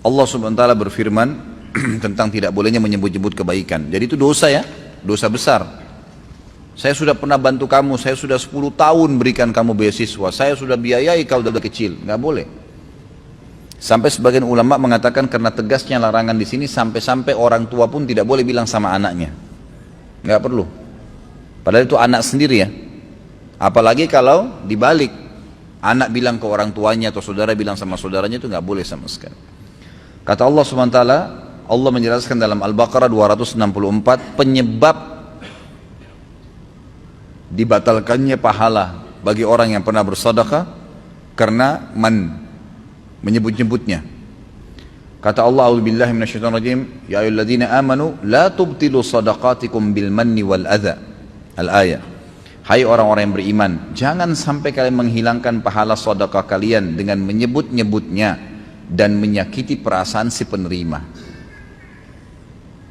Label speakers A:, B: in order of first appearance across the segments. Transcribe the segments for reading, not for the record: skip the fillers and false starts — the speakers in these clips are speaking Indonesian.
A: Allah subhanahu wa ta'ala berfirman tentang tidak bolehnya menyebut-nyebut kebaikan. Jadi itu dosa ya, dosa besar. Saya sudah pernah bantu kamu, saya sudah 10 tahun berikan kamu beasiswa, saya sudah biayai kau dari kecil, nggak boleh. Sampai sebagian ulama mengatakan karena tegasnya larangan di sini, sampai-sampai orang tua pun tidak boleh bilang sama anaknya, nggak perlu. Padahal itu anak sendiri ya. Apalagi kalau dibalik, anak bilang ke orang tuanya atau saudara bilang sama saudaranya, itu nggak boleh sama sekali. Kata Allah SWT, Allah menjelaskan dalam Al-Baqarah 264, penyebab dibatalkannya pahala bagi orang yang pernah bersedekah karena menyebut-nyebutnya. Kata Allah, a'udzubillahi minasyaitonirrajim, ya ayyuhalladzina amanu la tubtilu shadaqatikum bil manni wal adza. Al-ayat. Hai orang-orang yang beriman, jangan sampai kalian menghilangkan pahala sedekah kalian dengan menyebut-nyebutnya dan menyakiti perasaan si penerima.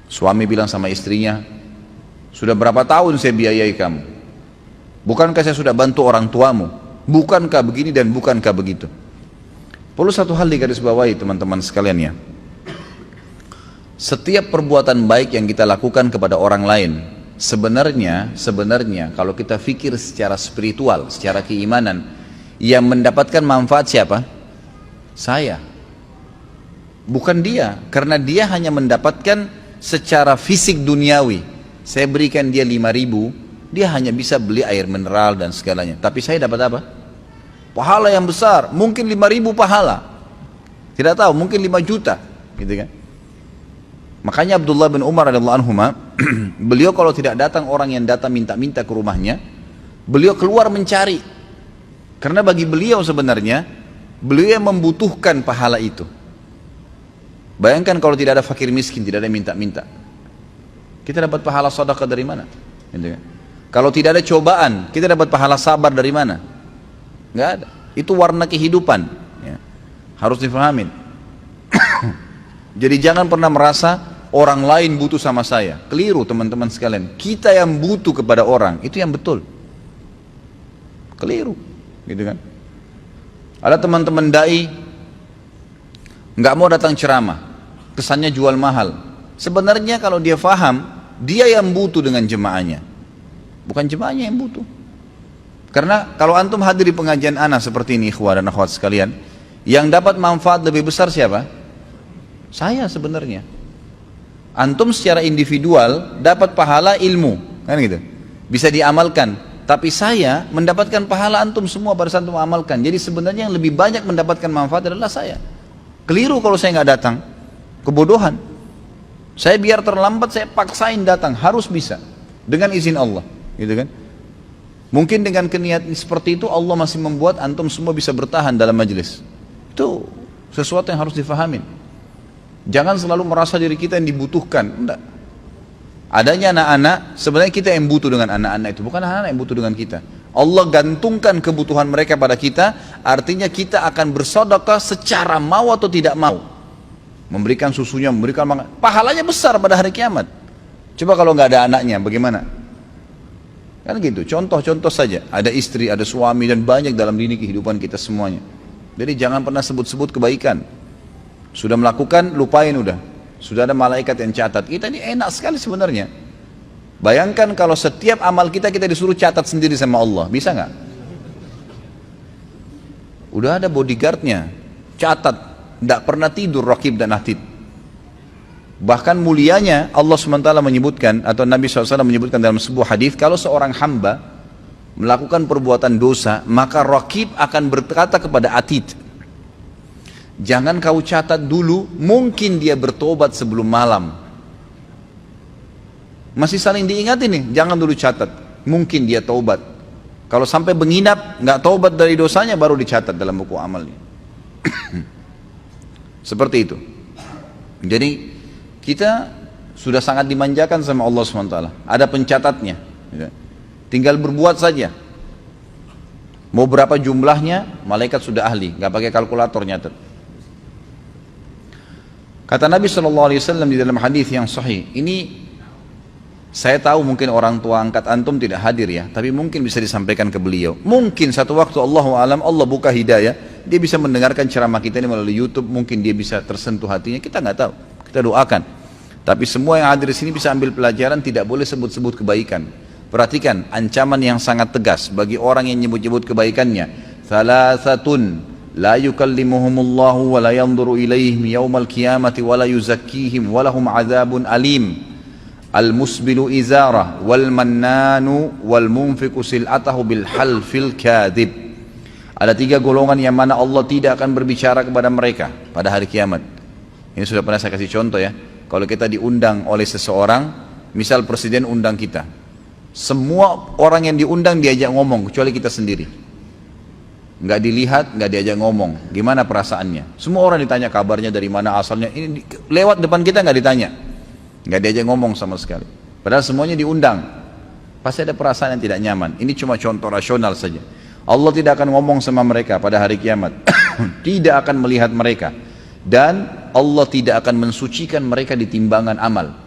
A: Suami bilang sama istrinya, sudah berapa tahun saya biayai kamu? Bukankah saya sudah bantu orang tuamu? Bukankah begini dan bukankah begitu? Perlu satu hal digarisbawahi teman-teman sekalian ya. Setiap perbuatan baik yang kita lakukan kepada orang lain, sebenarnya kalau kita fikir secara spiritual, secara keimanan, yang mendapatkan manfaat siapa? Saya. Bukan dia, karena dia hanya mendapatkan secara fisik duniawi. Saya berikan dia 5.000, dia hanya bisa beli air mineral dan segalanya. Tapi saya dapat apa? Pahala yang besar, mungkin 5.000 pahala. Tidak tahu, mungkin 5 juta, gitu kan? Makanya Abdullah bin Umar radhiyallahu anhuma, beliau kalau tidak datang orang yang datang minta-minta ke rumahnya, beliau keluar mencari. Karena bagi beliau sebenarnya, beliau yang membutuhkan pahala itu. Bayangkan kalau tidak ada fakir miskin, tidak ada minta-minta, kita dapat pahala sedekah dari mana? Kalau tidak ada cobaan, kita dapat pahala sabar dari mana? Nggak ada. Itu warna kehidupan ya. Harus difahamin. Jadi jangan pernah merasa orang lain butuh sama saya. Keliru teman-teman sekalian. Kita yang butuh kepada orang, itu yang betul. Keliru, gitu kan? Ada teman-teman dai nggak mau datang ceramah, kesannya jual mahal. Sebenarnya kalau dia faham, dia yang butuh dengan jemaahnya, bukan jemaahnya yang butuh. Karena kalau antum hadir di pengajian ana seperti ini, ikhwah dan akhwat sekalian, yang dapat manfaat lebih besar siapa? Saya sebenarnya. Antum secara individual dapat pahala ilmu, kan gitu, bisa diamalkan. Tapi saya mendapatkan pahala antum semua pada saat antum amalkan. Jadi sebenarnya yang lebih banyak mendapatkan manfaat adalah saya. Keliru kalau saya nggak datang, kebodohan. Saya biar terlambat, saya paksain datang, harus bisa dengan izin Allah, gitu kan? Mungkin dengan keniatan seperti itu Allah masih membuat antum semua bisa bertahan dalam majelis. Itu sesuatu yang harus difahamin. Jangan selalu merasa diri kita yang dibutuhkan. Enggak. Adanya anak-anak, sebenarnya kita yang butuh dengan anak-anak itu, bukan anak-anak yang butuh dengan kita. Allah gantungkan kebutuhan mereka pada kita, artinya kita akan bersedekah secara mau atau tidak mau. Memberikan susunya, memberikan makan, pahalanya besar pada hari kiamat. Coba kalau nggak ada anaknya, bagaimana? Kan gitu, contoh-contoh saja. Ada istri, ada suami, dan banyak dalam dini kehidupan kita semuanya. Jadi jangan pernah sebut-sebut kebaikan. Sudah melakukan, lupain udah. Sudah ada malaikat yang catat. Kita ini enak sekali sebenarnya. Bayangkan kalau setiap amal kita disuruh catat sendiri sama Allah, bisa nggak? Udah ada bodyguardnya, catat, tidak pernah tidur Raqib dan Atid. Bahkan mulianya Allah SWT menyebutkan, atau Nabi SAW menyebutkan dalam sebuah hadis, kalau seorang hamba melakukan perbuatan dosa, maka Raqib akan berkata kepada Atid, jangan kau catat dulu, mungkin dia bertobat sebelum malam. Masih saling diingatin nih, jangan dulu catat, mungkin dia taubat. Kalau sampai menginap, nggak taubat dari dosanya, baru dicatat dalam buku amalnya. Seperti itu. Jadi kita sudah sangat dimanjakan sama Allah SWT. Ada pencatatnya, tinggal berbuat saja. Mau berapa jumlahnya, malaikat sudah ahli, nggak pakai kalkulator nyatet. Kata Nabi SAW di dalam hadis yang sahih, ini saya tahu mungkin orang tua angkat antum tidak hadir ya, tapi mungkin bisa disampaikan ke beliau. Mungkin satu waktu Allahu alam Allah buka hidayah, dia bisa mendengarkan ceramah kita ini melalui YouTube, mungkin dia bisa tersentuh hatinya, kita nggak tahu, kita doakan. Tapi semua yang hadir di sini bisa ambil pelajaran, tidak boleh sebut-sebut kebaikan. Perhatikan ancaman yang sangat tegas bagi orang yang nyebut-nyebut kebaikannya. Thalathatun la yukallimuhumullahu wa la yanzuru ilaihim yaumal qiyamati wa la yuzakkihim wa lahum adzabun alim. Al-musbilu izarah wal mannanu wal munfiqu sil'atahu bil halfil kadhib. Ada 3 golongan yang mana Allah tidak akan berbicara kepada mereka pada hari kiamat. Ini sudah pernah saya kasih contoh ya. Kalau kita diundang oleh seseorang, misal presiden undang kita, semua orang yang diundang diajak ngomong kecuali kita sendiri. Nggak dilihat, nggak diajak ngomong. Gimana perasaannya? Semua orang ditanya kabarnya, dari mana asalnya. Ini lewat depan kita nggak ditanya. Nggak diajak ngomong sama sekali. Padahal semuanya diundang. Pasti ada perasaan yang tidak nyaman. Ini cuma contoh rasional saja. Allah tidak akan ngomong sama mereka pada hari kiamat. Tidak akan melihat mereka. Dan Allah tidak akan mensucikan mereka di timbangan amal.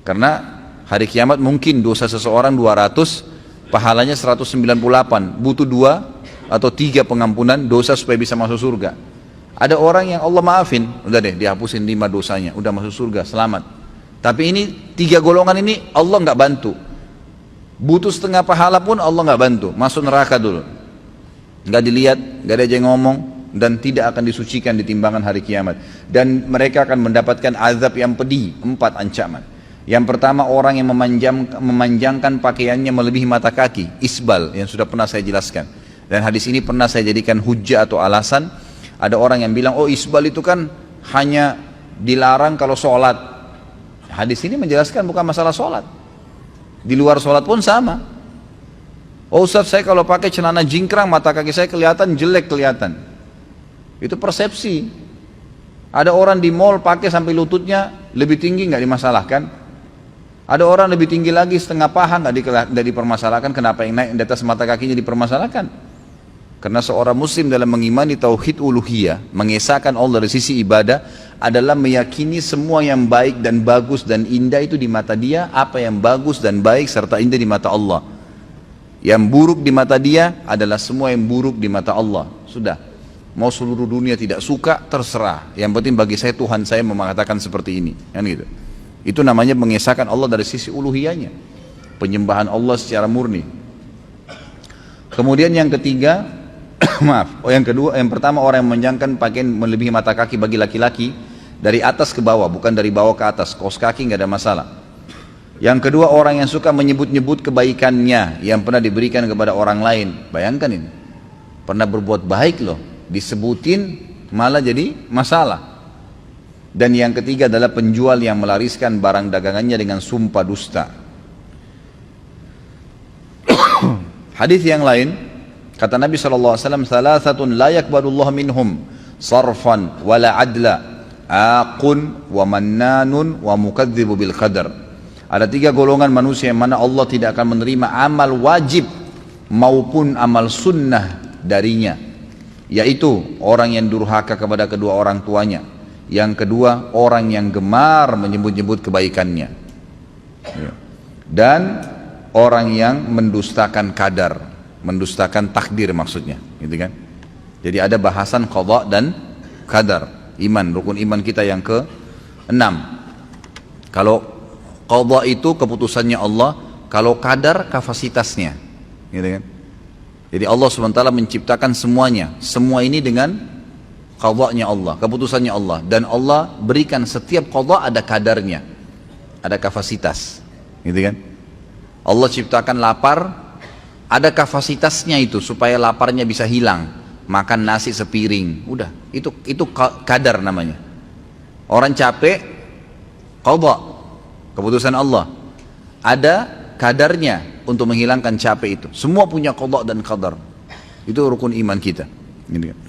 A: Karena hari kiamat mungkin dosa seseorang 200, pahalanya 198. Butuh 2 atau 3 pengampunan dosa supaya bisa masuk surga. Ada orang yang Allah maafin, udah deh dihapusin 5 dosanya, udah masuk surga, selamat. Tapi ini 3 golongan ini Allah nggak bantu. Butuh setengah pahala pun Allah nggak bantu, masuk neraka dulu. Nggak dilihat, nggak ada yang ngomong, dan tidak akan disucikan di timbangan hari kiamat. Dan mereka akan mendapatkan azab yang pedih, 4 ancaman. Yang pertama, orang yang memanjangkan pakaiannya melebihi mata kaki, isbal, yang sudah pernah saya jelaskan. Dan hadis ini pernah saya jadikan hujjah atau alasan. Ada orang yang bilang, oh isbal itu kan hanya dilarang kalau sholat. Hadis ini menjelaskan bukan masalah sholat. Di luar sholat pun sama. Oh Ustaz, saya kalau pakai celana jingkrang, mata kaki saya kelihatan jelek kelihatan. Itu persepsi. Ada orang di mall pakai sampai lututnya lebih tinggi, nggak dimasalahkan. Ada orang lebih tinggi lagi setengah paha, nggak dipermasalahkan. Kenapa yang naik di atas mata kakinya dipermasalahkan? Karena seorang muslim dalam mengimani tauhid uluhiyah, mengesahkan Allah dari sisi ibadah, adalah meyakini semua yang baik dan bagus dan indah itu di mata dia, apa yang bagus dan baik serta indah di mata Allah. Yang buruk di mata dia adalah semua yang buruk di mata Allah. Sudah, mau seluruh dunia tidak suka, terserah. Yang penting bagi saya, Tuhan saya mengatakan seperti ini, kan gitu. Itu namanya mengesahkan Allah dari sisi uluhiyahnya, penyembahan Allah secara murni. Kemudian yang ketiga, yang pertama, orang yang memanjangkan pakaian melebihi mata kaki bagi laki-laki dari atas ke bawah, bukan dari bawah ke atas. Kaos kaki nggak ada masalah. Yang kedua, orang yang suka menyebut-nyebut kebaikannya yang pernah diberikan kepada orang lain. Bayangkan ini, pernah berbuat baik loh, disebutin malah jadi masalah. Dan yang ketiga adalah penjual yang melariskan barang dagangannya dengan sumpah dusta. Hadis yang lain, kata Nabi SAW, "Thalathatun la yakbalullahu minhum sarfan wala adla, aqun wa mannanun wa mukadzibu bil qadar." Ada 3 golongan manusia yang mana Allah tidak akan menerima amal wajib maupun amal sunnah darinya, yaitu orang yang durhaka kepada kedua orang tuanya. Yang kedua, orang yang gemar menyebut-nyebut kebaikannya, dan orang yang mendustakan qadar, mendustakan takdir maksudnya, gitu kan. Jadi ada bahasan qada dan qadar, iman, rukun iman kita yang ke-6. Kalau qada itu keputusannya Allah, kalau qadar kapasitasnya, gitu kan. Jadi Allah SWT menciptakan semuanya, semua ini dengan qadanya Allah, keputusannya Allah, dan Allah berikan setiap qada ada kadarnya, ada kapasitas, gitu kan. Allah ciptakan lapar, ada kapasitasnya itu supaya laparnya bisa hilang, makan nasi sepiring, udah, itu kadar namanya. Orang capek, qada, keputusan Allah, ada kadarnya untuk menghilangkan capek itu. Semua punya qada dan qadar. Itu rukun iman kita, gitu kan.